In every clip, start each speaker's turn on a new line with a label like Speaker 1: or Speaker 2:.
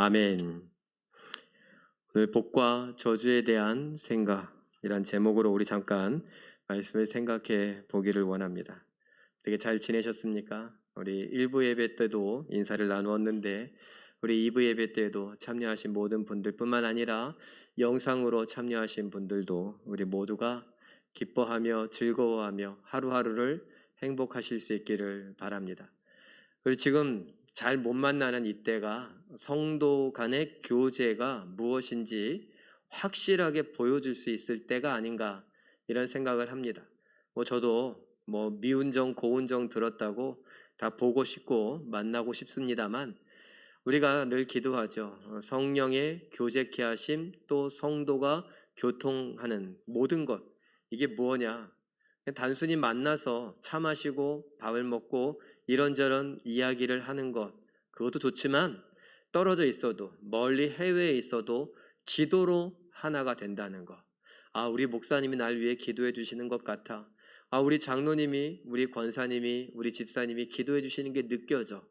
Speaker 1: 아멘. 오늘 복과 저주에 대한 생각이란 제목으로 우리 잠깐 말씀을 생각해 보기를 원합니다. 되게 잘 지내셨습니까? 우리 1부 예배 때도 인사를 나누었는데 우리 2부 예배 때도 참여하신 모든 분들뿐만 아니라 영상으로 참여하신 분들도 우리 모두가 기뻐하며 즐거워하며 하루하루를 행복하실 수 있기를 바랍니다. 그리고 지금 잘 못 만나는 이때가 성도 간의 교제가 무엇인지 확실하게 보여줄 수 있을 때가 아닌가 이런 생각을 합니다. 저도 미운 정 고운 정 들었다고 다 보고 싶고 만나고 싶습니다만 우리가 늘 기도하죠. 성령의 교제케 하심 또 성도가 교통하는 모든 것 이게 뭐냐? 단순히 만나서 차 마시고 밥을 먹고 이런저런 이야기를 하는 것 그것도 좋지만 떨어져 있어도 멀리 해외에 있어도 기도로 하나가 된다는 것. 우리 목사님이 날 위해 기도해 주시는 것 같아. 우리 장로님이 우리 권사님이 우리 집사님이 기도해 주시는 게 느껴져.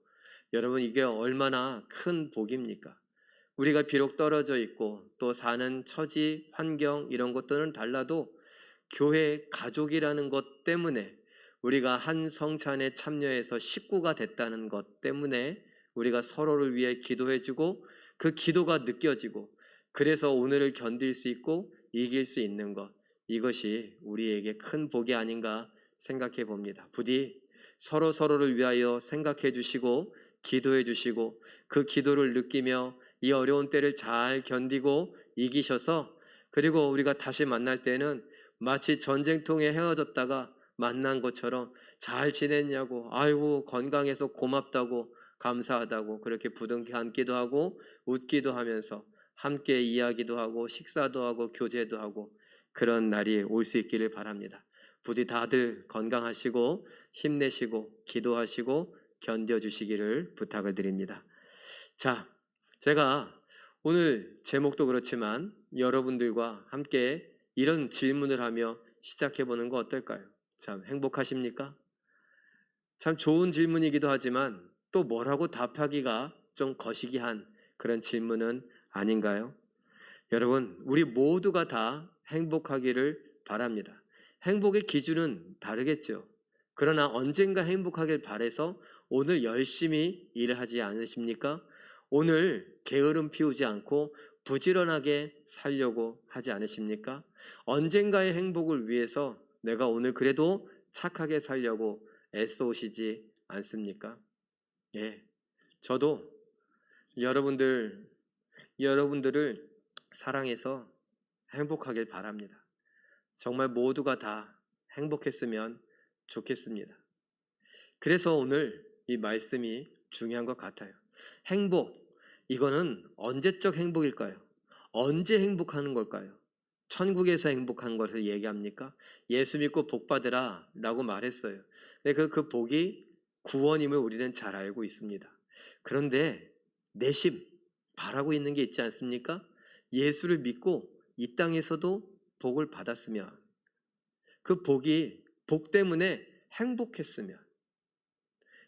Speaker 1: 여러분 이게 얼마나 큰 복입니까? 우리가 비록 떨어져 있고 또 사는 처지 환경 이런 것들은 달라도 교회 가족이라는 것 때문에 우리가 한 성찬에 참여해서 식구가 됐다는 것 때문에 우리가 서로를 위해 기도해주고 그 기도가 느껴지고 그래서 오늘을 견딜 수 있고 이길 수 있는 것 이것이 우리에게 큰 복이 아닌가 생각해 봅니다. 부디 서로를 위하여 생각해 주시고 기도해 주시고 그 기도를 느끼며 이 어려운 때를 잘 견디고 이기셔서 그리고 우리가 다시 만날 때는 마치 전쟁통에 헤어졌다가 만난 것처럼 잘 지냈냐고 아이고 건강해서 고맙다고 감사하다고 그렇게 부둥켜 안기도 하고 웃기도 하면서 함께 이야기도 하고 식사도 하고 교제도 하고 그런 날이 올 수 있기를 바랍니다. 부디 다들 건강하시고 힘내시고 기도하시고 견뎌주시기를 부탁을 드립니다. 자, 제가 오늘 제목도 그렇지만 여러분들과 함께 이런 질문을 하며 시작해보는 거 어떨까요? 참 행복하십니까? 참 좋은 질문이기도 하지만 또 뭐라고 답하기가 좀 거시기한 그런 질문은 아닌가요? 여러분 우리 모두가 다 행복하기를 바랍니다. 행복의 기준은 다르겠죠. 그러나 언젠가 행복하길 바라서 오늘 열심히 일을 하지 않으십니까? 오늘 게으름 피우지 않고 부지런하게 살려고 하지 않으십니까? 언젠가의 행복을 위해서 내가 오늘 그래도 착하게 살려고 애써오시지 않습니까? 예, 저도 여러분들을 사랑해서 행복하길 바랍니다. 정말 모두가 다 행복했으면 좋겠습니다. 그래서 오늘 이 말씀이 중요한 것 같아요. 행복, 이거는 언제적 행복일까요? 언제 행복하는 걸까요? 천국에서 행복한 것을 얘기합니까? 예수 믿고 복 받으라 라고 말했어요. 그 복이 구원임을 우리는 잘 알고 있습니다. 그런데 내심 바라고 있는 게 있지 않습니까? 예수를 믿고 이 땅에서도 복을 받았으면 그 복이 복 때문에 행복했으면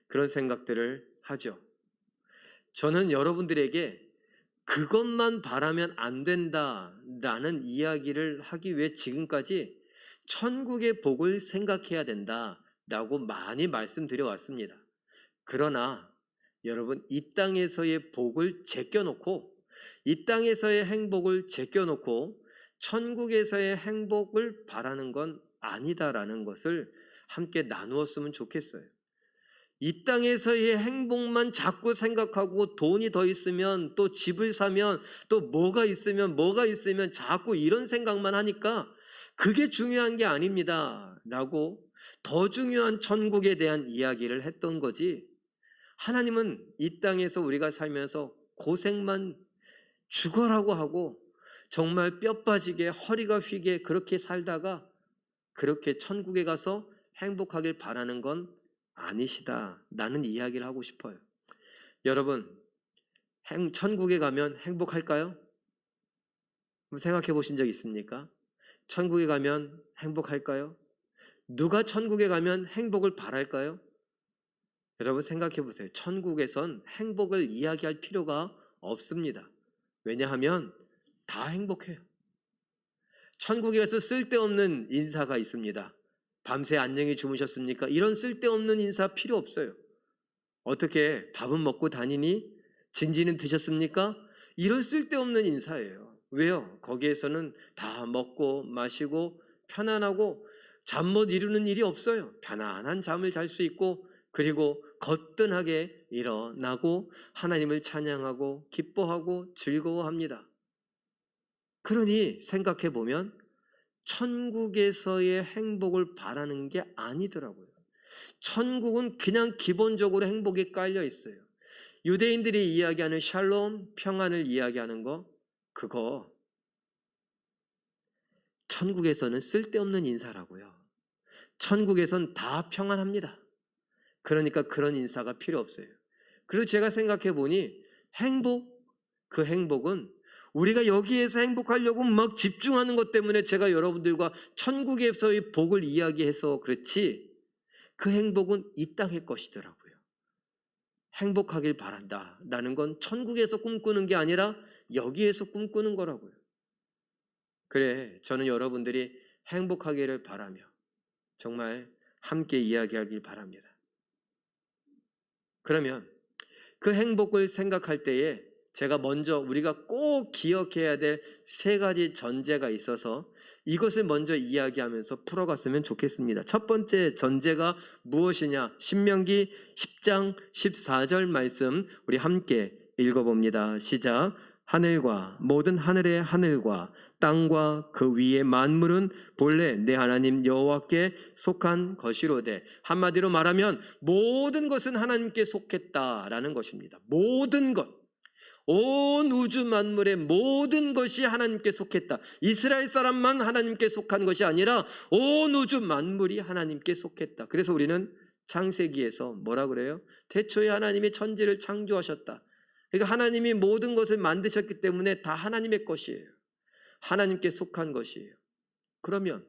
Speaker 1: 그런 생각들을 하죠. 저는 여러분들에게 그것만 바라면 안 된다라는 이야기를 하기 위해 지금까지 천국의 복을 생각해야 된다라고 많이 말씀드려 왔습니다. 그러나 여러분 이 땅에서의 복을 제껴놓고 이 땅에서의 행복을 제껴놓고 천국에서의 행복을 바라는 건 아니다라는 것을 함께 나누었으면 좋겠어요. 이 땅에서의 행복만 자꾸 생각하고 돈이 더 있으면 또 집을 사면 또 뭐가 있으면 자꾸 이런 생각만 하니까 그게 중요한 게 아닙니다 라고 더 중요한 천국에 대한 이야기를 했던 거지. 하나님은 이 땅에서 우리가 살면서 고생만 죽어라고 하고 정말 뼈 빠지게 허리가 휘게 그렇게 살다가 그렇게 천국에 가서 행복하길 바라는 건 아니시다 라는 이야기를 하고 싶어요. 여러분 천국에 가면 행복할까요? 한번 생각해 보신 적 있습니까? 천국에 가면 행복할까요? 누가 천국에 가면 행복을 바랄까요? 여러분 생각해 보세요. 천국에선 행복을 이야기할 필요가 없습니다. 왜냐하면 다 행복해요. 천국에 가서 쓸데없는 인사가 있습니다. 밤새 안녕히 주무셨습니까? 이런 쓸데없는 인사 필요 없어요. 어떻게 밥은 먹고 다니니? 진지는 드셨습니까? 이런 쓸데없는 인사예요. 왜요? 거기에서는 다 먹고 마시고 편안하고 잠 못 이루는 일이 없어요. 편안한 잠을 잘 수 있고 그리고 거뜬하게 일어나고 하나님을 찬양하고 기뻐하고 즐거워합니다. 그러니 생각해 보면 천국에서의 행복을 바라는 게 아니더라고요. 천국은 그냥 기본적으로 행복이 깔려 있어요. 유대인들이 이야기하는 샬롬, 평안을 이야기하는 거, 그거 천국에서는 쓸데없는 인사라고요. 천국에선 다 평안합니다. 그러니까 그런 인사가 필요 없어요. 그리고 제가 생각해 보니 그 행복은 우리가 여기에서 행복하려고 막 집중하는 것 때문에 제가 여러분들과 천국에서의 복을 이야기해서 그렇지, 그 행복은 이 땅의 것이더라고요. 행복하길 바란다 라는 건 천국에서 꿈꾸는 게 아니라 여기에서 꿈꾸는 거라고요. 그래, 저는 여러분들이 행복하기를 바라며 정말 함께 이야기하길 바랍니다. 그러면 그 행복을 생각할 때에 제가 먼저 우리가 꼭 기억해야 될 세 가지 전제가 있어서 이것을 먼저 이야기하면서 풀어갔으면 좋겠습니다. 첫 번째 전제가 무엇이냐? 신명기 10장 14절 말씀 우리 함께 읽어봅니다. 시작. 하늘과 모든 하늘의 하늘과 땅과 그 위의 만물은 본래 내 하나님 여호와께 속한 것이로되. 한마디로 말하면 모든 것은 하나님께 속했다라는 것입니다. 모든 것, 온 우주 만물의 모든 것이 하나님께 속했다. 이스라엘 사람만 하나님께 속한 것이 아니라 온 우주 만물이 하나님께 속했다. 그래서 우리는 창세기에서 뭐라 그래요? 태초에 하나님이 천지를 창조하셨다. 그러니까 하나님이 모든 것을 만드셨기 때문에 다 하나님의 것이에요. 하나님께 속한 것이에요. 그러면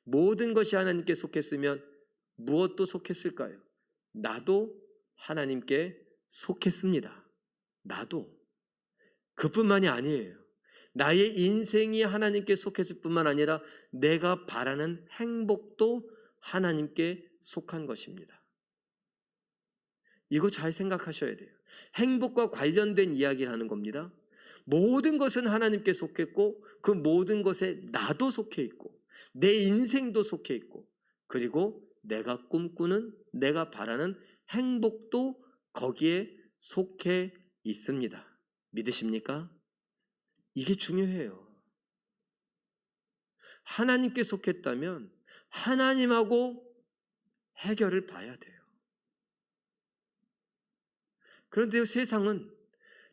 Speaker 1: 모든 것이 하나님께 속했으면 무엇도 속했을까요? 나도 하나님께 속했습니다. 나도. 그뿐만이 아니에요. 나의 인생이 하나님께 속했을 뿐만 아니라 내가 바라는 행복도 하나님께 속한 것입니다. 이거 잘 생각하셔야 돼요. 행복과 관련된 이야기를 하는 겁니다. 모든 것은 하나님께 속했고 그 모든 것에 나도 속해 있고 내 인생도 속해 있고 그리고 내가 꿈꾸는, 내가 바라는 행복도 거기에 속해 있습니다. 믿으십니까? 이게 중요해요. 하나님께 속했다면 하나님하고 해결을 봐야 돼요. 그런데 세상은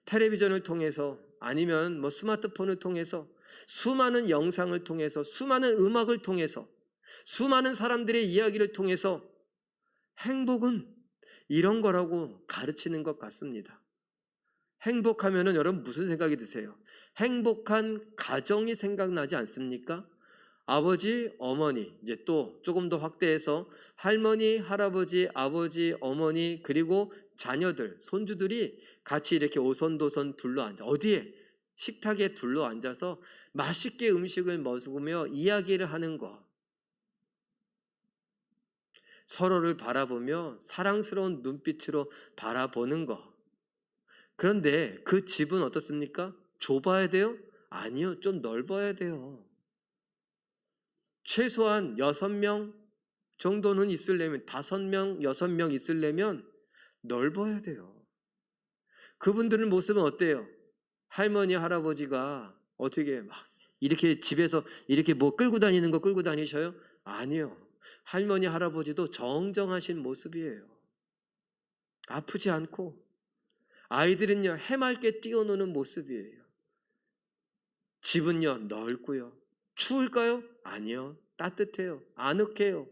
Speaker 1: 텔레비전을 통해서 아니면 스마트폰을 통해서 수많은 영상을 통해서 수많은 음악을 통해서 수많은 사람들의 이야기를 통해서 행복은 이런 거라고 가르치는 것 같습니다. 행복하면은 여러분 무슨 생각이 드세요? 행복한 가정이 생각나지 않습니까? 아버지, 어머니, 이제 또 조금 더 확대해서 할머니, 할아버지, 아버지, 어머니 그리고 자녀들, 손주들이 같이 이렇게 오손도손 둘러앉아 어디에? 식탁에 둘러앉아서 맛있게 음식을 먹으며 이야기를 하는 거. 서로를 바라보며 사랑스러운 눈빛으로 바라보는 거. 그런데 그 집은 어떻습니까? 좁아야 돼요? 아니요, 좀 넓어야 돼요. 최소한 6명 정도는 있으려면 5명, 6명 있으려면 넓어야 돼요. 그분들의 모습은 어때요? 할머니, 할아버지가 어떻게 막 이렇게 집에서 이렇게 뭐 끌고 다니는 거 끌고 다니셔요? 아니요. 할머니, 할아버지도 정정하신 모습이에요. 아프지 않고 아이들은요 해맑게 뛰어노는 모습이에요. 집은요 넓고요. 추울까요? 아니요. 따뜻해요. 아늑해요.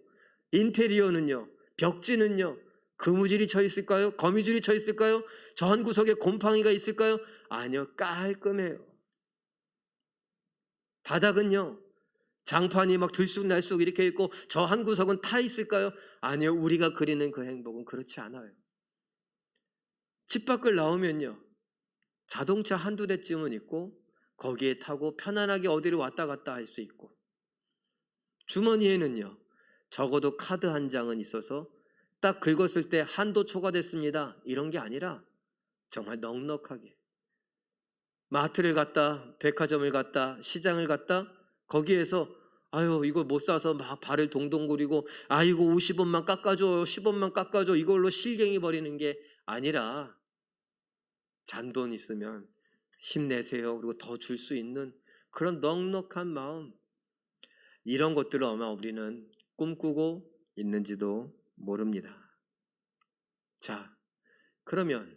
Speaker 1: 인테리어는요, 벽지는요 그무질이 쳐 있을까요? 거미줄이 쳐 있을까요? 저 한 구석에 곰팡이가 있을까요? 아니요. 깔끔해요. 바닥은요 장판이 막 들쑥날쑥 이렇게 있고 저 한 구석은 타 있을까요? 아니요. 우리가 그리는 그 행복은 그렇지 않아요. 집 밖을 나오면요 자동차 한두 대쯤은 있고 거기에 타고 편안하게 어디를 왔다 갔다 할 수 있고, 주머니에는요 적어도 카드 한 장은 있어서 딱 긁었을 때 한도 초과됐습니다 이런 게 아니라 정말 넉넉하게 마트를 갔다 백화점을 갔다 시장을 갔다 거기에서 아유 이거 못 사서 막 발을 동동 구리고 아이고 50원만 깎아줘 10원만 깎아줘 이걸로 실갱이 버리는 게 아니라 잔돈 있으면 힘내세요 그리고 더 줄 수 있는 그런 넉넉한 마음, 이런 것들을 아마 우리는 꿈꾸고 있는지도 모릅니다. 자, 그러면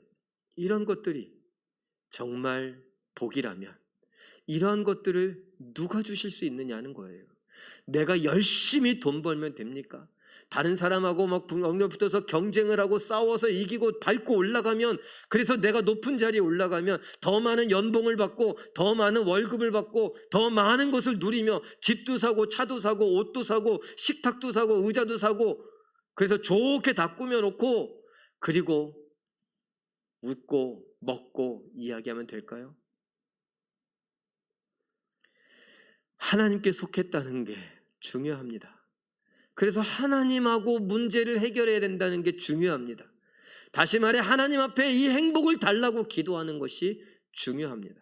Speaker 1: 이런 것들이 정말 복이라면 이러한 것들을 누가 주실 수 있느냐는 거예요. 내가 열심히 돈 벌면 됩니까? 다른 사람하고 막 엉겨붙어서 경쟁을 하고 싸워서 이기고 밟고 올라가면, 그래서 내가 높은 자리에 올라가면 더 많은 연봉을 받고 더 많은 월급을 받고 더 많은 것을 누리며 집도 사고 차도 사고 옷도 사고 식탁도 사고 의자도 사고 그래서 좋게 다 꾸며놓고 그리고 웃고 먹고 이야기하면 될까요? 하나님께 속했다는 게 중요합니다. 그래서 하나님하고 문제를 해결해야 된다는 게 중요합니다. 다시 말해 하나님 앞에 이 행복을 달라고 기도하는 것이 중요합니다.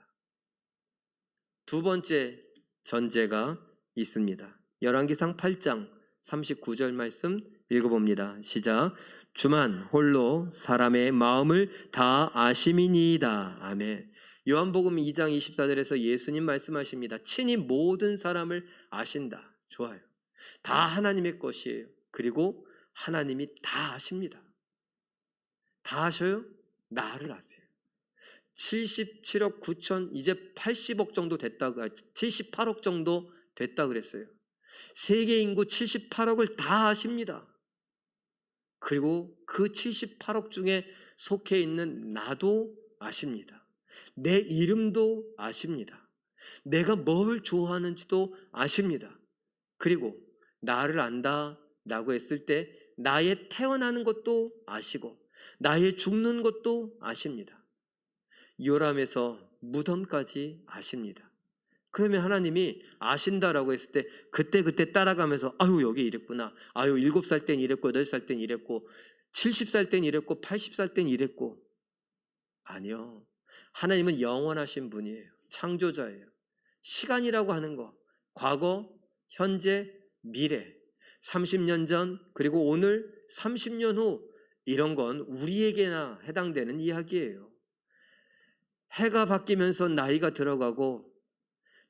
Speaker 1: 두 번째 전제가 있습니다. 열왕기상 8장 39절 말씀 읽어봅니다. 시작. 주만 홀로 사람의 마음을 다 아심이니이다. 아멘. 요한복음 2장 24절에서 예수님 말씀하십니다. 친히 모든 사람을 아신다. 좋아요. 다 하나님의 것이에요. 그리고 하나님이 다 아십니다. 다 아셔요? 나를 아세요. 77억 9천 이제 80억 정도 됐다고 78억 정도 됐다 그랬어요. 세계 인구 78억을 다 아십니다. 그리고 그 78억 중에 속해 있는 나도 아십니다. 내 이름도 아십니다. 내가 뭘 좋아하는지도 아십니다. 그리고 나를 안다라고 했을 때 나의 태어나는 것도 아시고 나의 죽는 것도 아십니다. 요람에서 무덤까지 아십니다. 그러면 하나님이 아신다라고 했을 때 그때 따라가면서 아유 여기 이랬구나, 아유 7살 땐 이랬고 8살 땐 이랬고 70살 땐 이랬고 80살 땐 이랬고, 아니요. 하나님은 영원하신 분이에요. 창조자예요. 시간이라고 하는 거 과거, 현재, 미래, 30년 전 그리고 오늘 30년 후 이런 건 우리에게나 해당되는 이야기예요. 해가 바뀌면서 나이가 들어가고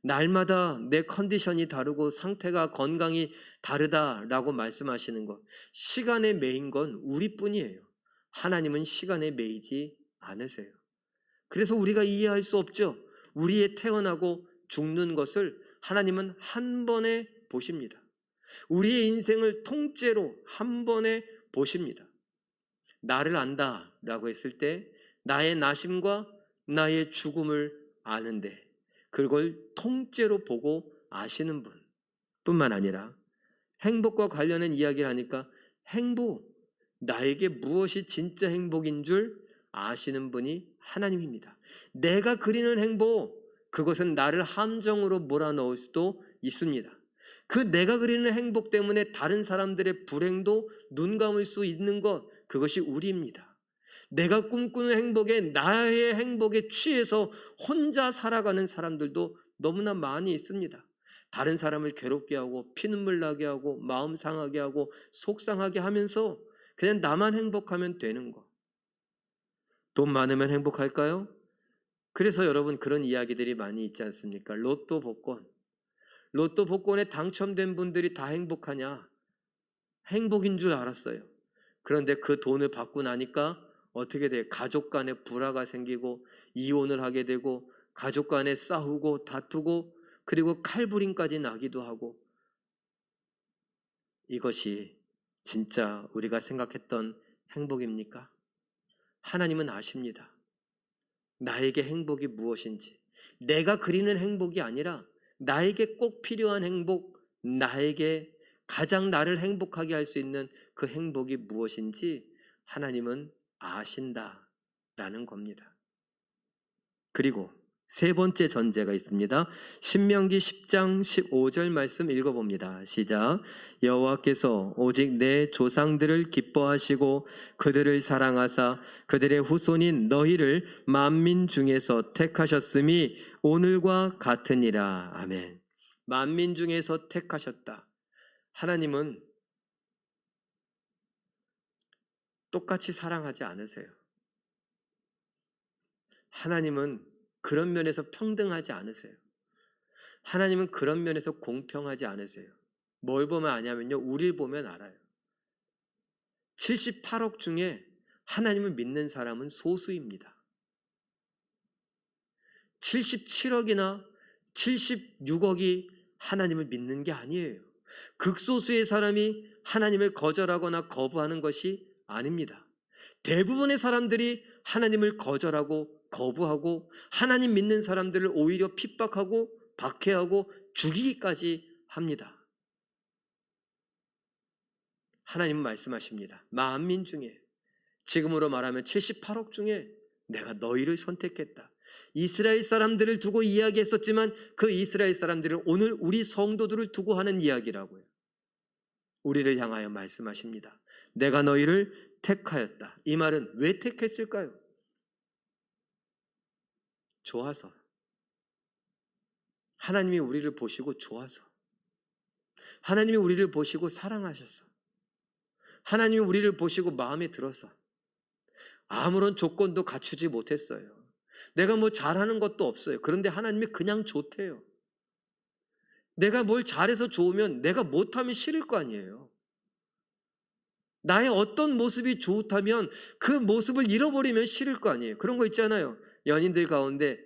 Speaker 1: 날마다 내 컨디션이 다르고 상태가 건강이 다르다라고 말씀하시는 것, 시간에 매인 건 우리뿐이에요. 하나님은 시간에 매이지 않으세요. 그래서 우리가 이해할 수 없죠. 우리의 태어나고 죽는 것을 하나님은 한 번에 보십니다. 우리의 인생을 통째로 한 번에 보십니다. 나를 안다라고 했을 때 나의 나심과 나의 죽음을 아는데 그걸 통째로 보고 아시는 분 뿐만 아니라 행복과 관련된 이야기를 하니까 행복, 나에게 무엇이 진짜 행복인 줄 아시는 분이 하나님입니다. 내가 그리는 행복, 그것은 나를 함정으로 몰아넣을 수도 있습니다. 그 내가 그리는 행복 때문에 다른 사람들의 불행도 눈 감을 수 있는 것, 그것이 우리입니다. 내가 꿈꾸는 행복에 나의 행복에 취해서 혼자 살아가는 사람들도 너무나 많이 있습니다. 다른 사람을 괴롭게 하고 피눈물 나게 하고 마음 상하게 하고 속상하게 하면서 그냥 나만 행복하면 되는 거. 돈 많으면 행복할까요? 그래서 여러분 그런 이야기들이 많이 있지 않습니까? 로또 복권에 당첨된 분들이 다 행복하냐? 행복인 줄 알았어요. 그런데 그 돈을 받고 나니까 어떻게 돼요? 가족 간에 불화가 생기고 이혼을 하게 되고 가족 간에 싸우고 다투고 그리고 칼부림까지 나기도 하고, 이것이 진짜 우리가 생각했던 행복입니까? 하나님은 아십니다. 나에게 행복이 무엇인지. 내가 그리는 행복이 아니라 나에게 꼭 필요한 행복, 나에게 가장 나를 행복하게 할 수 있는 그 행복이 무엇인지 하나님은 아신다라는 겁니다. 그리고 세 번째 전제가 있습니다. 신명기 10장 15절 말씀 읽어봅니다. 시작. 여호와께서 오직 내 조상들을 기뻐하시고 그들을 사랑하사 그들의 후손인 너희를 만민 중에서 택하셨음이 오늘과 같으니라. 아멘. 만민 중에서 택하셨다. 하나님은 똑같이 사랑하지 않으세요. 하나님은 그런 면에서 평등하지 않으세요. 하나님은 그런 면에서 공평하지 않으세요. 뭘 보면 아냐면요, 우리를 보면 알아요. 78억 중에 하나님을 믿는 사람은 소수입니다. 77억이나 76억이 하나님을 믿는 게 아니에요. 극소수의 사람이 하나님을 거절하거나 거부하는 것이 아닙니다. 대부분의 사람들이 하나님을 거절하고 거부하고 하나님 믿는 사람들을 오히려 핍박하고 박해하고 죽이기까지 합니다. 하나님은 말씀하십니다. 만민 중에, 지금으로 말하면 78억 중에 내가 너희를 선택했다. 이스라엘 사람들을 두고 이야기했었지만 그 이스라엘 사람들은 오늘 우리 성도들을 두고 하는 이야기라고요. 우리를 향하여 말씀하십니다. 내가 너희를 택하였다. 이 말은 왜 택했을까요? 좋아서. 하나님이 우리를 보시고 좋아서. 하나님이 우리를 보시고 사랑하셔서. 하나님이 우리를 보시고 마음에 들어서. 아무런 조건도 갖추지 못했어요. 내가 뭐 잘하는 것도 없어요. 그런데 하나님이 그냥 좋대요. 내가 뭘 잘해서 좋으면 내가 못하면 싫을 거 아니에요. 나의 어떤 모습이 좋다면 그 모습을 잃어버리면 싫을 거 아니에요. 그런 거 있잖아요. 연인들 가운데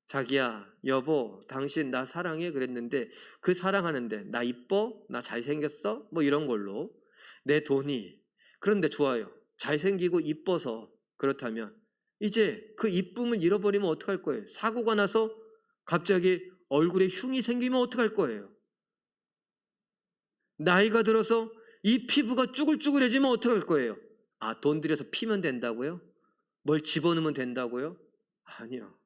Speaker 1: 자기야, 여보, 당신 나 사랑해 그랬는데 그 사랑하는데 나 이뻐? 나 잘생겼어? 뭐 이런 걸로 내 돈이, 그런데 좋아요. 잘생기고 이뻐서 그렇다면 이제 그 이쁨을 잃어버리면 어떡할 거예요? 사고가 나서 갑자기 얼굴에 흉이 생기면 어떡할 거예요? 나이가 들어서 이 피부가 쭈글쭈글해지면 어떡할 거예요? 아, 돈 들여서 피면 된다고요? 뭘 집어넣으면 된다고요? 아니요.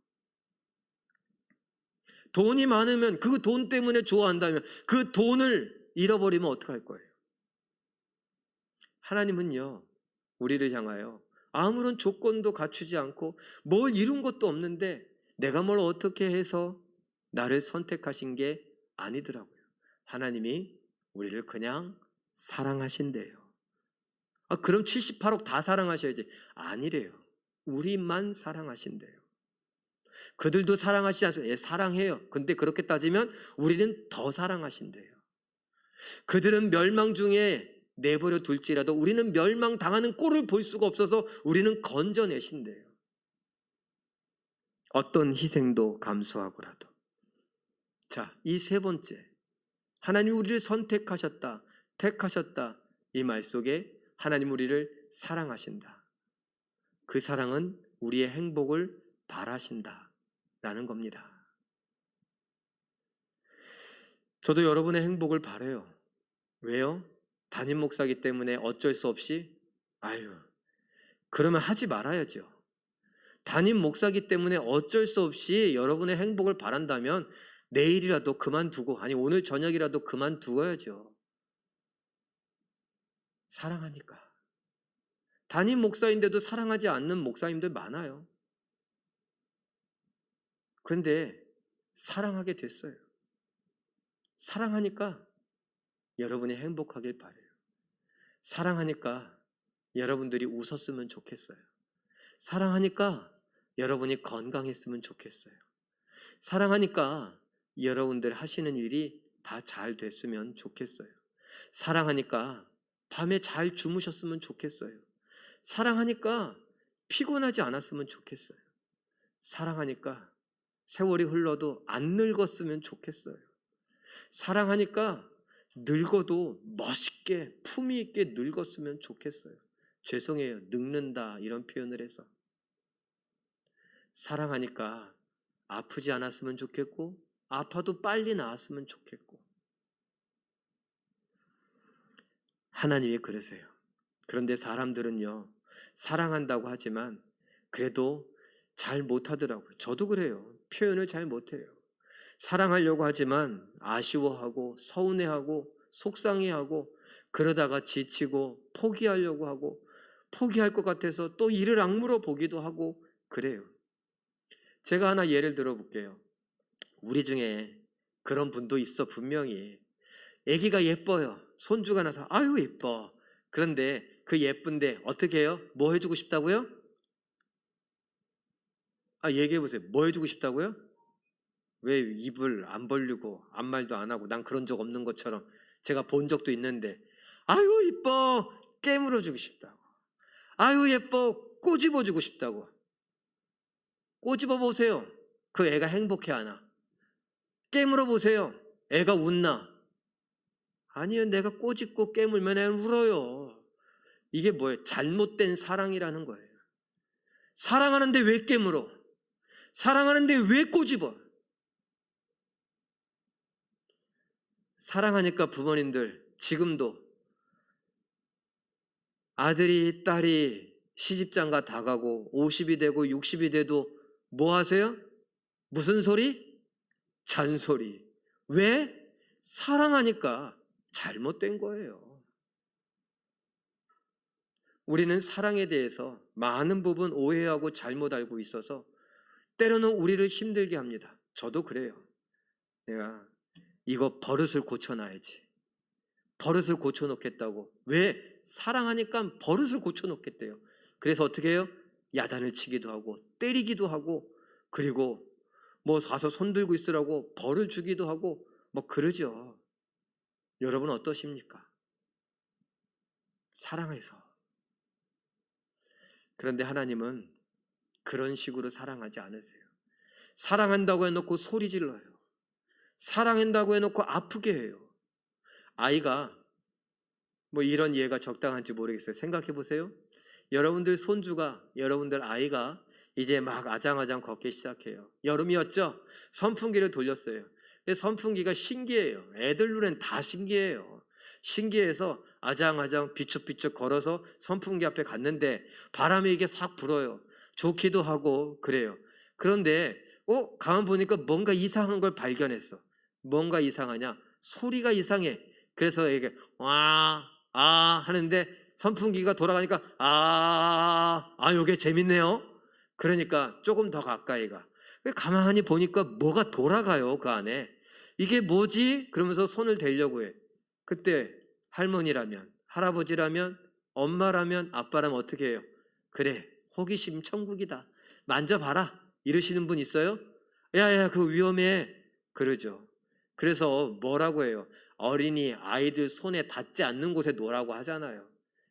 Speaker 1: 돈이 많으면 그 돈 때문에 좋아한다면 그 돈을 잃어버리면 어떡할 거예요? 하나님은요, 우리를 향하여 아무런 조건도 갖추지 않고 뭘 이룬 것도 없는데 내가 뭘 어떻게 해서 나를 선택하신 게 아니더라고요. 하나님이 우리를 그냥 사랑하신대요. 아, 그럼 78억 다 사랑하셔야지. 아니래요. 우리만 사랑하신대요. 그들도 사랑하시지 않습니까? 예, 사랑해요. 근데 그렇게 따지면 우리는 더 사랑하신대요. 그들은 멸망 중에 내버려 둘지라도 우리는 멸망당하는 꼴을 볼 수가 없어서 우리는 건져내신대요. 어떤 희생도 감수하고라도. 자, 이 세 번째, 하나님 우리를 선택하셨다, 택하셨다, 이 말 속에 하나님 우리를 사랑하신다. 그 사랑은 우리의 행복을 바라신다 라는 겁니다. 저도 여러분의 행복을 바라요. 왜요? 담임 목사기 때문에 어쩔 수 없이? 아유, 그러면 하지 말아야죠. 담임 목사기 때문에 어쩔 수 없이 여러분의 행복을 바란다면 내일이라도 그만두고, 아니 오늘 저녁이라도 그만두어야죠. 사랑하니까. 담임 목사인데도 사랑하지 않는 목사님들 많아요. 그런데 사랑하게 됐어요. 사랑하니까 여러분이 행복하길 바라요. 사랑하니까 여러분들이 웃었으면 좋겠어요. 사랑하니까 여러분이 건강했으면 좋겠어요. 사랑하니까 여러분들 하시는 일이 다 잘 됐으면 좋겠어요. 사랑하니까 밤에 잘 주무셨으면 좋겠어요. 사랑하니까 피곤하지 않았으면 좋겠어요. 사랑하니까 세월이 흘러도 안 늙었으면 좋겠어요. 사랑하니까 늙어도 멋있게 품위 있게 늙었으면 좋겠어요. 죄송해요. 늙는다 이런 표현을 해서. 사랑하니까 아프지 않았으면 좋겠고 아파도 빨리 나았으면 좋겠고. 하나님이 그러세요. 그런데 사람들은요, 사랑한다고 하지만 그래도 잘 못하더라고요. 저도 그래요. 표현을 잘 못해요. 사랑하려고 하지만 아쉬워하고 서운해하고 속상해하고 그러다가 지치고 포기하려고 하고 포기할 것 같아서 또 이를 악물어 보기도 하고 그래요. 제가 하나 예를 들어 볼게요. 우리 중에 그런 분도 있어. 분명히 아기가 예뻐요. 손주가 나서 아유 예뻐. 그런데 그 예쁜데 어떻게 해요? 뭐 해주고 싶다고요? 얘기해 보세요. 뭐 해주고 싶다고요? 왜 입을 안 벌리고 아무 말도 안 하고 난 그런 적 없는 것처럼 제가 본 적도 있는데 아유 예뻐 깨물어 주고 싶다고, 아유 예뻐 꼬집어 주고 싶다고. 꼬집어 보세요. 그 애가 행복해 하나? 깨물어 보세요. 애가 웃나? 아니요. 내가 꼬집고 깨물면 애는 울어요. 이게 뭐예요? 잘못된 사랑이라는 거예요. 사랑하는데 왜 깨물어? 사랑하는데 왜 꼬집어? 사랑하니까 부모님들 지금도 아들이 딸이 시집장가 다 가고 50이 되고 60이 돼도 뭐 하세요? 무슨 소리? 잔소리. 왜? 사랑하니까. 잘못된 거예요. 우리는 사랑에 대해서 많은 부분 오해하고 잘못 알고 있어서 때로는 우리를 힘들게 합니다. 저도 그래요. 내가 이거 버릇을 고쳐놔야지. 버릇을 고쳐놓겠다고. 왜? 사랑하니까 버릇을 고쳐놓겠대요. 그래서 어떻게 해요? 야단을 치기도 하고 때리기도 하고 그리고 뭐 가서 손들고 있으라고 벌을 주기도 하고 뭐 그러죠. 여러분 어떠십니까? 사랑해서. 그런데 하나님은 그런 식으로 사랑하지 않으세요. 사랑한다고 해놓고 소리 질러요. 사랑한다고 해놓고 아프게 해요. 아이가 뭐 이런 예가 적당한지 모르겠어요. 생각해 보세요. 여러분들 손주가, 여러분들 아이가 이제 막 아장아장 걷기 시작해요. 여름이었죠? 선풍기를 돌렸어요. 근데 선풍기가 신기해요. 애들 눈엔 다 신기해요. 신기해서 아장아장 비축비축 걸어서 선풍기 앞에 갔는데 바람이 이게 싹 불어요. 좋기도 하고 그래요. 그런데 가만 보니까 뭔가 이상한 걸 발견했어. 뭔가 이상하냐? 소리가 이상해. 그래서 이게 하는데 선풍기가 돌아가니까 요게 재밌네요. 그러니까 조금 더 가까이 가. 가만히 보니까 뭐가 돌아가요, 그 안에. 이게 뭐지? 그러면서 손을 대려고 해. 그때 할머니라면, 할아버지라면, 엄마라면, 아빠라면 어떻게 해요? 그래, 호기심 천국이다. 만져봐라. 이러시는 분 있어요? 야야, 그거 위험해. 그러죠. 그래서 뭐라고 해요? 어린이, 아이들 손에 닿지 않는 곳에 놓으라고 하잖아요.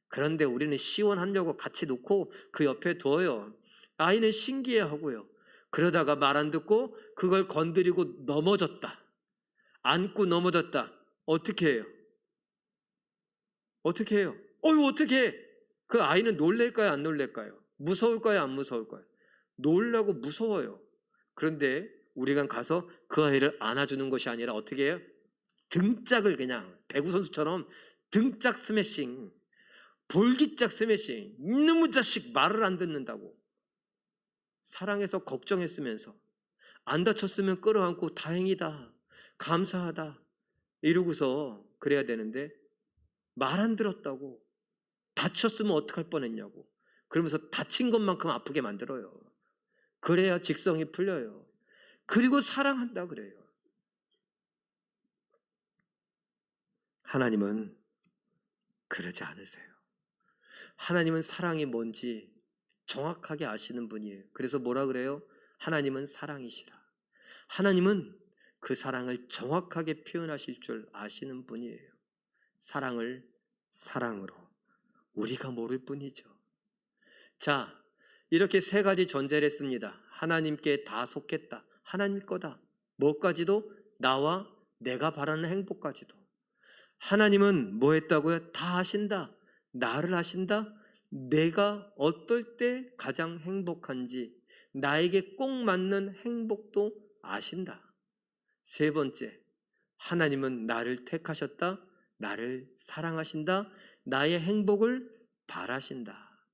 Speaker 1: 그런데 우리는 시원하려고 같이 놓고 그 옆에 둬요. 아이는 신기해하고요. 그러다가 말 안 듣고 그걸 건드리고 넘어졌다. 안고 넘어졌다. 어떻게 해요? 어떻게 해요? 어떻게 해? 그 아이는 놀랄까요? 안 놀랄까요? 무서울까요? 안 무서울까요? 놀라고 무서워요. 그런데 우리가 가서 그 아이를 안아주는 것이 아니라 어떻게 해요? 등짝을 그냥 배구 선수처럼 등짝 스매싱, 볼기짝 스매싱. 이놈의 자식 말을 안 듣는다고. 사랑해서 걱정했으면서 안 다쳤으면 끌어안고 다행이다, 감사하다 이러고서 그래야 되는데 말 안 들었다고. 다쳤으면 어떡할 뻔했냐고. 그러면서 다친 것만큼 아프게 만들어요. 그래야 직성이 풀려요. 그리고 사랑한다 그래요. 하나님은 그러지 않으세요. 하나님은 사랑이 뭔지 정확하게 아시는 분이에요. 그래서 뭐라 그래요? 하나님은 사랑이시라. 하나님은 그 사랑을 정확하게 표현하실 줄 아시는 분이에요. 사랑을 사랑으로 우리가 모를 뿐이죠. 자, 이렇게 세 가지 전제를 했습니다. 하나님께 다 속했다. 하나님 거다. 뭐까지도? 나와 내가 바라는 행복까지도. 하나님은 뭐 했다고요? 다 아신다. 나를 아신다. 내가 어떨 때 가장 행복한지, 나에게 꼭 맞는 행복도 아신다. 세 번째, 하나님은 나를 택하셨다. 나를 사랑하신다. 나의 행복을 바라신다.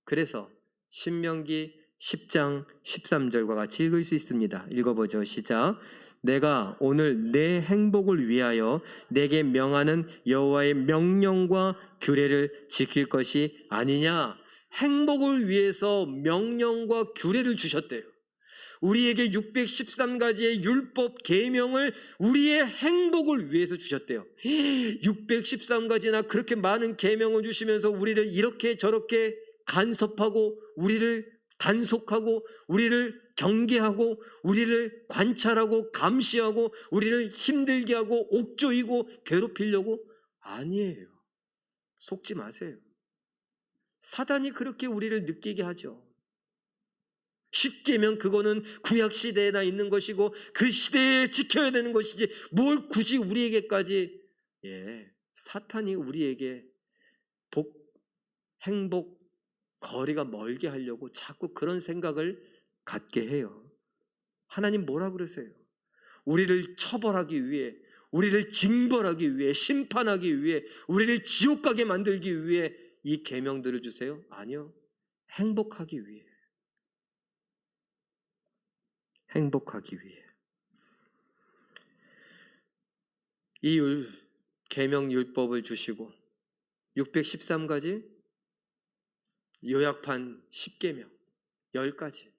Speaker 1: 그래서 신명기 10장 13절과 같이 읽을 수 있습니다. 읽어보죠. 시작. 내가 오늘 내 행복을 위하여 내게 명하는 여호와의 명령과 규례를 지킬 것이 아니냐. 행복을 위해서 명령과 규례를 주셨대요. 우리에게 613가지의 율법 계명을 우리의 행복을 위해서 주셨대요. 613가지나 그렇게 많은 계명을 주시면서 우리를 이렇게 저렇게 간섭하고 우리를 단속하고 우리를 경계하고 우리를 관찰하고 감시하고 우리를 힘들게 하고 옥조이고 괴롭히려고? 아니에요. 속지 마세요. 사단이 그렇게 우리를 느끼게 하죠. 십계명 그거는 구약 시대에나 있는 것이고 그 시대에 지켜야 되는 것이지 뭘 굳이 우리에게까지. 사탄이 우리에게 복, 행복, 거리가 멀게 하려고 자꾸 그런 생각을 갖게 해요. 하나님 뭐라 그러세요? 우리를 처벌하기 위해, 우리를 징벌하기 위해, 심판하기 위해, 우리를 지옥 가게 만들기 위해 이 계명들을 주세요? 아니요. 행복하기 위해. 행복하기 위해. 이 계명 율법을 주시고 613가지 요약판 10계명 10가지,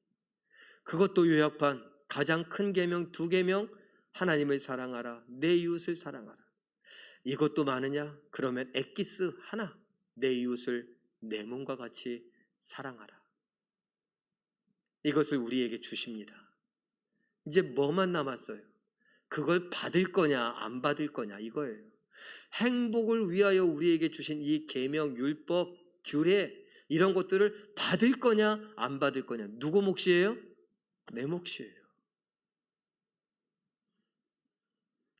Speaker 1: 그것도 요약판 가장 큰 계명 2계명, 하나님을 사랑하라, 내 이웃을 사랑하라. 이것도 많으냐? 그러면 엑기스 하나, 내 이웃을 내 몸과 같이 사랑하라. 이것을 우리에게 주십니다. 이제 뭐만 남았어요? 그걸 받을 거냐 안 받을 거냐 이거예요. 행복을 위하여 우리에게 주신 이 계명, 율법, 규례 이런 것들을 받을 거냐 안 받을 거냐. 누구 몫이에요? 내 몫이에요.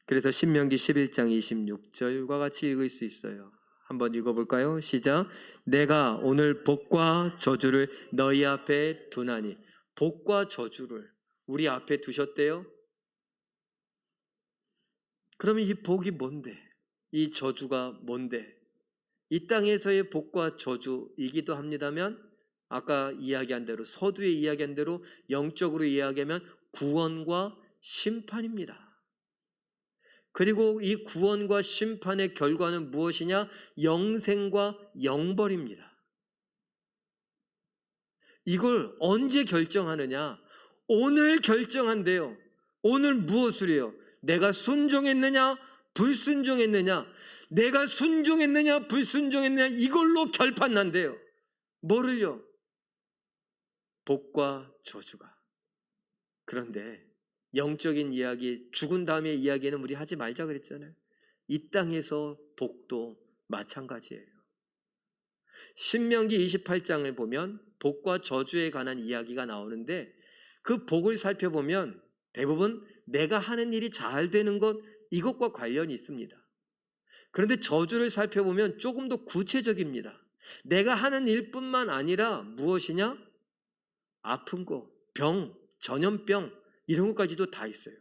Speaker 1: 그래서 신명기 11장 26절과 같이 읽을 수 있어요. 한번 읽어볼까요? 시작. 내가 오늘 복과 저주를 너희 앞에 두나니. 복과 저주를 우리 앞에 두셨대요. 그러면 이 복이 뭔데? 이 저주가 뭔데? 이 땅에서의 복과 저주이기도 합니다면 아까 이야기한 대로, 서두에 이야기한 대로 영적으로 이야기하면 구원과 심판입니다. 그리고 이 구원과 심판의 결과는 무엇이냐? 영생과 영벌입니다. 이걸 언제 결정하느냐? 오늘 결정한대요. 오늘 무엇을 해요? 내가 순종했느냐 불순종했느냐. 내가 순종했느냐 불순종했느냐 이걸로 결판난대요. 뭐를요? 복과 저주가. 그런데 영적인 이야기, 죽은 다음의 이야기는 우리 하지 말자 그랬잖아요. 이 땅에서 복도 마찬가지예요. 신명기 28장을 보면 복과 저주에 관한 이야기가 나오는데 그 복을 살펴보면 대부분 내가 하는 일이 잘 되는 것, 이것과 관련이 있습니다. 그런데 저주를 살펴보면 조금 더 구체적입니다. 내가 하는 일뿐만 아니라 무엇이냐? 아픈 거, 병, 전염병 이런 것까지도 다 있어요.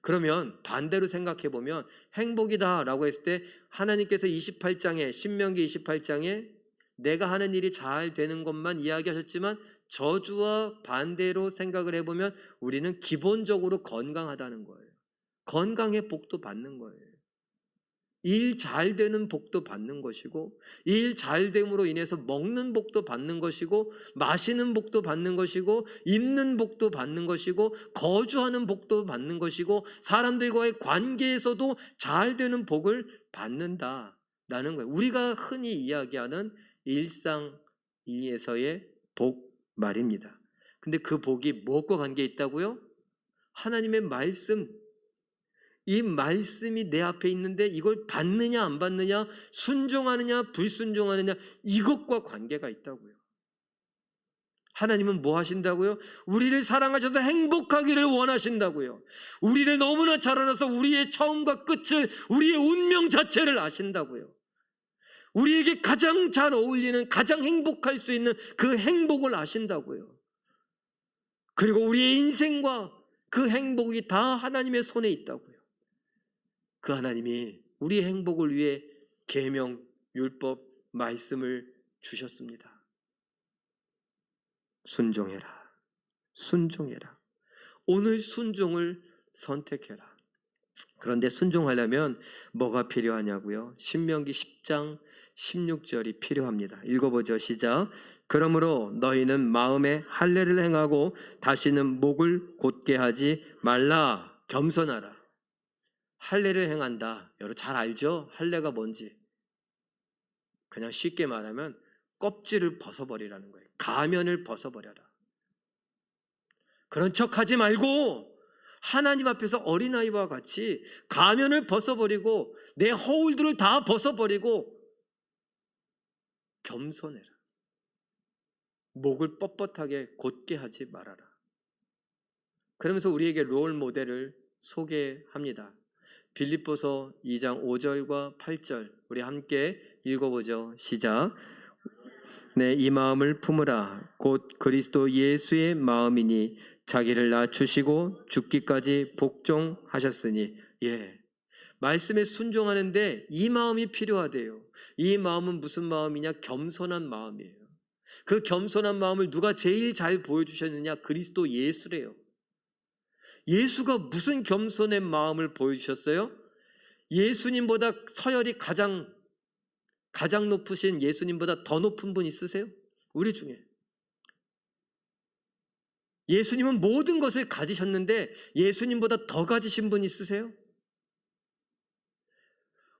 Speaker 1: 그러면 반대로 생각해 보면 행복이다 라고 했을 때 하나님께서 28장에 신명기 28장에 내가 하는 일이 잘 되는 것만 이야기하셨지만 저주와 반대로 생각을 해보면 우리는 기본적으로 건강하다는 거예요. 건강의 복도 받는 거예요. 일 잘 되는 복도 받는 것이고 일 잘 됨으로 인해서 먹는 복도 받는 것이고 마시는 복도 받는 것이고 입는 복도 받는 것이고 거주하는 복도 받는 것이고 사람들과의 관계에서도 잘 되는 복을 받는다라는 거예요. 우리가 흔히 이야기하는 일상에서의 복 말입니다. 근데 그 복이 무엇과 관계 있다고요? 하나님의 말씀, 이 말씀이 내 앞에 있는데 이걸 받느냐 안 받느냐, 순종하느냐 불순종하느냐 이것과 관계가 있다고요. 하나님은 뭐 하신다고요? 우리를 사랑하셔서 행복하기를 원하신다고요. 우리를 너무나 잘 알아서 우리의 처음과 끝을, 우리의 운명 자체를 아신다고요. 우리에게 가장 잘 어울리는, 가장 행복할 수 있는 그 행복을 아신다고요. 그리고 우리의 인생과 그 행복이 다 하나님의 손에 있다고요. 그 하나님이 우리의 행복을 위해 계명, 율법, 말씀을 주셨습니다. 순종해라. 순종해라. 오늘 순종을 선택해라. 그런데 순종하려면 뭐가 필요하냐고요? 신명기 10장 16절이 필요합니다. 읽어보죠. 시작. 그러므로 너희는 마음에 할례를 행하고 다시는 목을 곧게 하지 말라. 겸손하라. 할례를 행한다. 여러분 잘 알죠? 할례가 뭔지. 그냥 쉽게 말하면 껍질을 벗어버리라는 거예요. 가면을 벗어버려라. 그런 척하지 말고 하나님 앞에서 어린아이와 같이 가면을 벗어버리고 내 허울들을 다 벗어버리고 겸손해라. 목을 뻣뻣하게 곧게 하지 말아라. 그러면서 우리에게 롤 모델을 소개합니다. 빌립보서 2장 5절과 8절 우리 함께 읽어보죠. 시작. 네, 이 마음을 품으라. 곧 그리스도 예수의 마음이니 자기를 낮추시고 죽기까지 복종하셨으니. 말씀에 순종하는데 이 마음이 필요하대요. 이 마음은 무슨 마음이냐? 겸손한 마음이에요. 그 겸손한 마음을 누가 제일 잘 보여주셨느냐? 그리스도 예수래요. 예수가 무슨 겸손의 마음을 보여주셨어요? 예수님보다 서열이 가장 높으신 예수님보다 더 높은 분 있으세요? 우리 중에. 예수님은 모든 것을 가지셨는데 예수님보다 더 가지신 분 있으세요?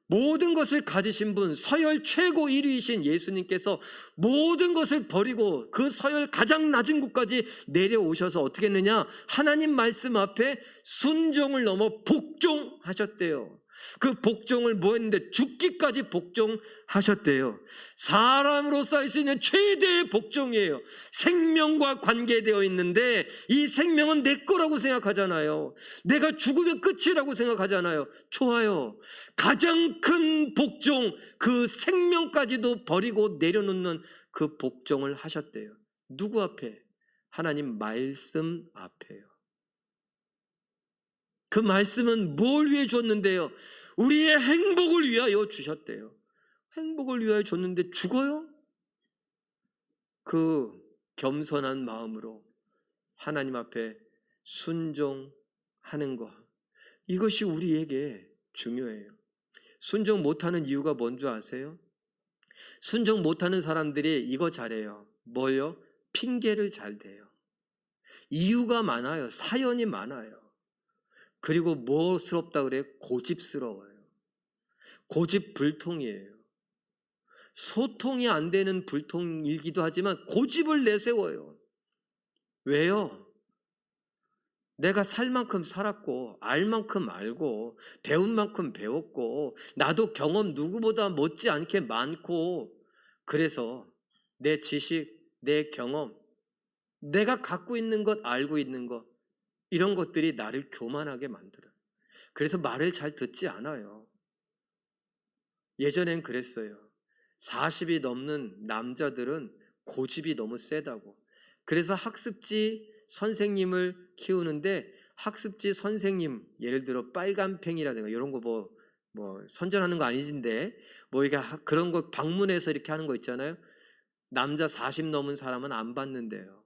Speaker 1: 모든 것을 가지신 분, 서열 최고 1위이신 예수님께서 모든 것을 버리고 그 서열 가장 낮은 곳까지 내려오셔서 어떻게 했느냐? 하나님 말씀 앞에 순종을 넘어 복종하셨대요. 그 복종을 뭐 했는데? 죽기까지 복종하셨대요. 사람으로서 할 수 있는 최대의 복종이에요. 생명과 관계되어 있는데 이 생명은 내 거라고 생각하잖아요. 내가 죽으면 끝이라고 생각하잖아요. 좋아요. 가장 큰 복종, 그 생명까지도 버리고 내려놓는 그 복종을 하셨대요. 누구 앞에? 하나님 말씀 앞에요. 그 말씀은 뭘 위해 줬는데요? 우리의 행복을 위하여 주셨대요. 행복을 위하여 줬는데 죽어요? 그 겸손한 마음으로 하나님 앞에 순종하는 것, 이것이 우리에게 중요해요. 순종 못하는 이유가 뭔지 아세요? 순종 못하는 사람들이 이거 잘해요. 뭐요? 핑계를 잘 대요. 이유가 많아요. 사연이 많아요. 그리고 뭐스럽다 그래요? 고집스러워요. 고집불통이에요. 소통이 안 되는 불통일기도 하지만 고집을 내세워요. 왜요? 내가 살 만큼 살았고 알 만큼 알고 배운 만큼 배웠고 나도 경험 누구보다 못지않게 많고, 그래서 내 지식, 내 경험, 내가 갖고 있는 것, 알고 있는 것, 이런 것들이 나를 교만하게 만들어요. 그래서 말을 잘 듣지 않아요. 예전엔 그랬어요. 40이 넘는 남자들은 고집이 너무 세다고. 그래서 학습지 선생님을 키우는데 학습지 선생님, 예를 들어 빨간팽이라든가 이런 거 뭐 선전하는 거 아니진데 뭐 이게 그런 거 방문해서 이렇게 하는 거 있잖아요. 남자 40 넘은 사람은 안 받는데요.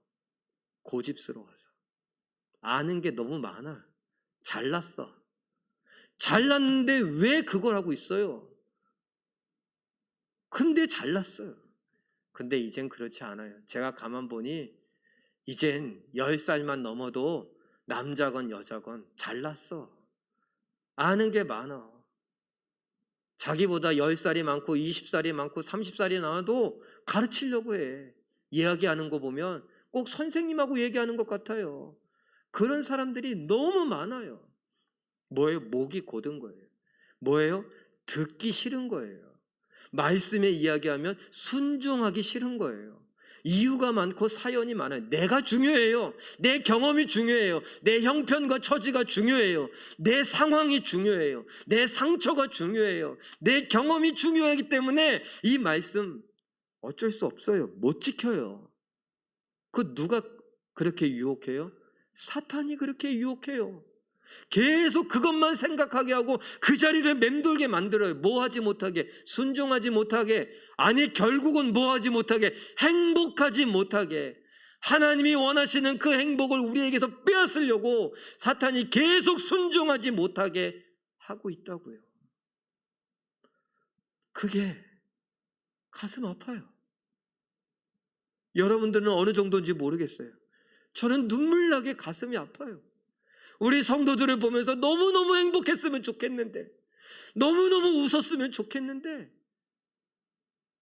Speaker 1: 고집스러워서. 아는 게 너무 많아. 잘났어. 잘났는데 왜 그걸 하고 있어요? 근데 잘났어요. 근데 이젠 그렇지 않아요. 제가 가만 보니 이젠 10살만 넘어도 남자건 여자건 잘났어. 아는 게 많아. 자기보다 10살이 많고 20살이 많고 30살이 나와도 가르치려고 해. 이야기하는 거 보면 꼭 선생님하고 얘기하는 것 같아요. 그런 사람들이 너무 많아요. 뭐예요? 목이 곧은 거예요. 뭐예요? 듣기 싫은 거예요. 말씀에 이야기하면 순종하기 싫은 거예요. 이유가 많고 사연이 많아요. 내가 중요해요. 내 경험이 중요해요. 내 형편과 처지가 중요해요. 내 상황이 중요해요. 내 상처가 중요해요. 내 경험이 중요하기 때문에 이 말씀 어쩔 수 없어요. 못 지켜요. 그 누가 그렇게 유혹해요? 사탄이 그렇게 유혹해요. 계속 그것만 생각하게 하고 그 자리를 맴돌게 만들어요. 뭐하지 못하게, 순종하지 못하게, 아니 결국은 뭐하지 못하게, 행복하지 못하게. 하나님이 원하시는 그 행복을 우리에게서 빼앗으려고 사탄이 계속 순종하지 못하게 하고 있다고요. 그게 가슴 아파요. 여러분들은 어느 정도인지 모르겠어요. 저는 눈물 나게 가슴이 아파요. 우리 성도들을 보면서 너무너무 행복했으면 좋겠는데, 너무너무 웃었으면 좋겠는데,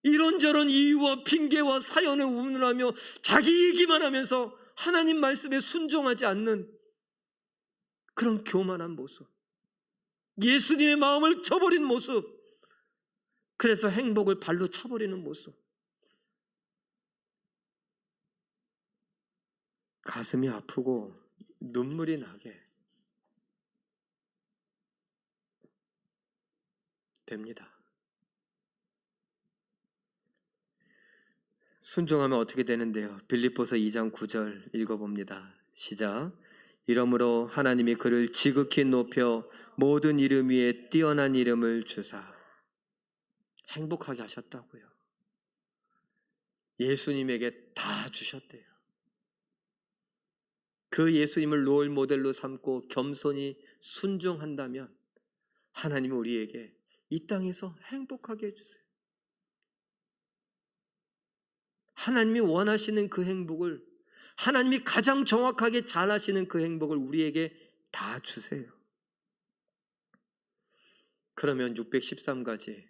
Speaker 1: 이런저런 이유와 핑계와 사연을 운운하며 자기 얘기만 하면서 하나님 말씀에 순종하지 않는 그런 교만한 모습, 예수님의 마음을 쳐버린 모습, 그래서 행복을 발로 차버리는 모습, 가슴이 아프고 눈물이 나게 됩니다. 순종하면 어떻게 되는데요? 빌립보서 2장 9절 읽어봅니다. 시작. 이러므로 하나님이 그를 지극히 높여 모든 이름 위에 뛰어난 이름을 주사. 행복하게 하셨다고요. 예수님에게 다 주셨대요. 그 예수님을 롤 모델로 삼고 겸손히 순종한다면 하나님은 우리에게 이 땅에서 행복하게 해주세요. 하나님이 원하시는 그 행복을, 하나님이 가장 정확하게 잘 하시는 그 행복을 우리에게 다 주세요. 그러면 613가지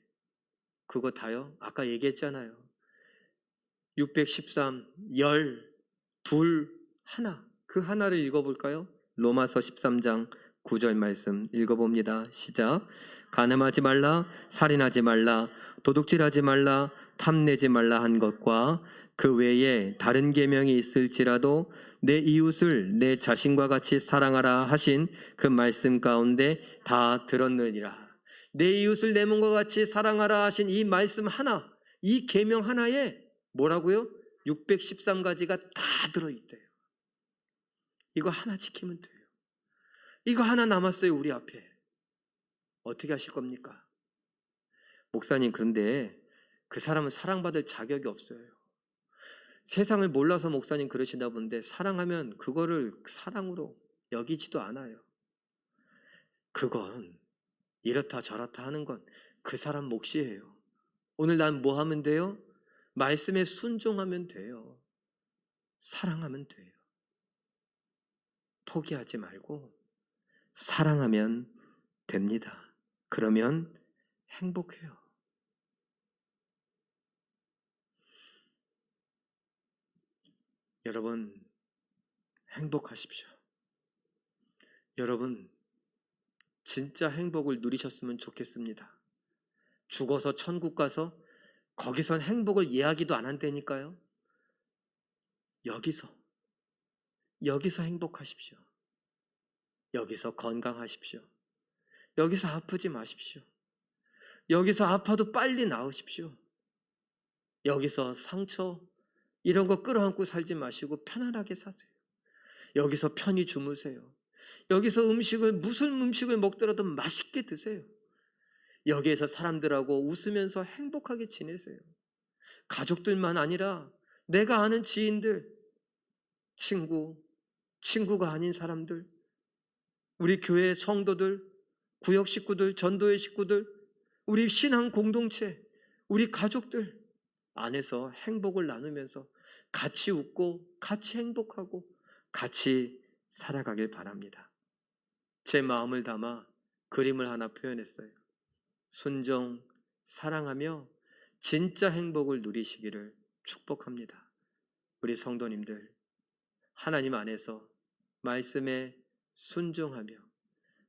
Speaker 1: 그거 다요? 아까 얘기했잖아요. 613, 열, 둘, 하나. 그 하나를 읽어볼까요? 로마서 13장 9절 말씀 읽어봅니다. 시작. 간음하지 말라, 살인하지 말라, 도둑질하지 말라, 탐내지 말라 한 것과 그 외에 다른 계명이 있을지라도 내 이웃을 내 자신과 같이 사랑하라 하신 그 말씀 가운데 다 들었느니라. 내 이웃을 내 몸과 같이 사랑하라 하신 이 말씀 하나, 이 계명 하나에 뭐라고요? 613가지가 다 들어있대요. 이거 하나 지키면 돼요. 이거 하나 남았어요, 우리 앞에. 어떻게 하실 겁니까? 목사님, 그런데 그 사람은 사랑받을 자격이 없어요. 세상을 몰라서 목사님 그러시나 본데 사랑하면 그거를 사랑으로 여기지도 않아요. 그건 이렇다 저렇다 하는 건 그 사람 몫이에요. 오늘 난 뭐 하면 돼요? 말씀에 순종하면 돼요. 사랑하면 돼요. 포기하지 말고 사랑하면 됩니다. 그러면 행복해요. 여러분, 행복하십시오. 여러분, 진짜 행복을 누리셨으면 좋겠습니다. 죽어서 천국 가서 거기선 행복을 이야기도 안 한다니까요. 여기서 행복하십시오. 여기서 건강하십시오. 여기서 아프지 마십시오. 여기서 아파도 빨리 나으십시오. 여기서 상처 이런 거 끌어안고 살지 마시고 편안하게 사세요. 여기서 편히 주무세요. 여기서 무슨 음식을 먹더라도 맛있게 드세요. 여기에서 사람들하고 웃으면서 행복하게 지내세요. 가족들만 아니라 내가 아는 지인들, 친구가 아닌 사람들, 우리 교회 성도들, 구역 식구들, 전도회 식구들, 우리 신앙 공동체, 우리 가족들 안에서 행복을 나누면서 같이 웃고 같이 행복하고 같이 살아가길 바랍니다. 제 마음을 담아 그림을 하나 표현했어요. 순종, 사랑하며 진짜 행복을 누리시기를 축복합니다. 우리 성도님들, 하나님 안에서 말씀에 순종하며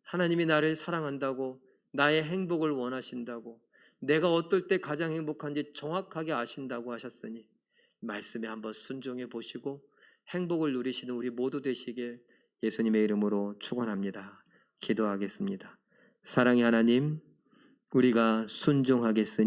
Speaker 1: 하나님이 나를 사랑한다고, 나의 행복을 원하신다고, 내가 어떨 때 가장 행복한지 정확하게 아신다고 하셨으니 말씀에 한번 순종해 보시고 행복을 누리시는 우리 모두 되시길 예수님의 이름으로 축원합니다. 기도하겠습니다. 사랑의 하나님, 우리가 순종하겠으니